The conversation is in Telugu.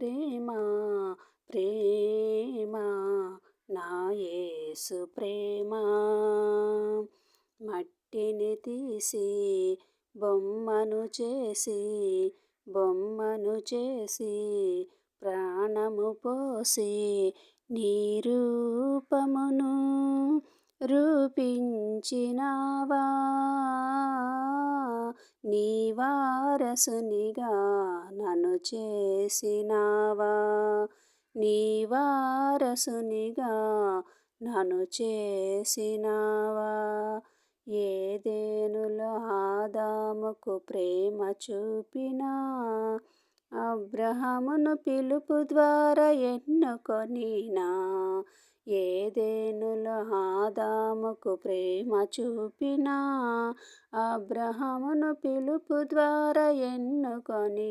ప్రేమ ప్రేమ నా యేసు ప్రేమ మట్టిని తీసి బొమ్మను చేసి ప్రాణము పోసి నీ రూపమును రూపించినావా నీ వారసునిగా నన్ను చేసినావా నీ వారసునిగా నన్ను చేసినావా ఏదెనులో ఆదాముకు ప్రేమ చూపినా అబ్రహామును పిలుపు ద్వారా ఎన్నుకొనినా ఏదెనులో ఆదాముకు ప్రేమ చూపినా అబ్రహామును పిలుపు ద్వారా ఎన్నుకొని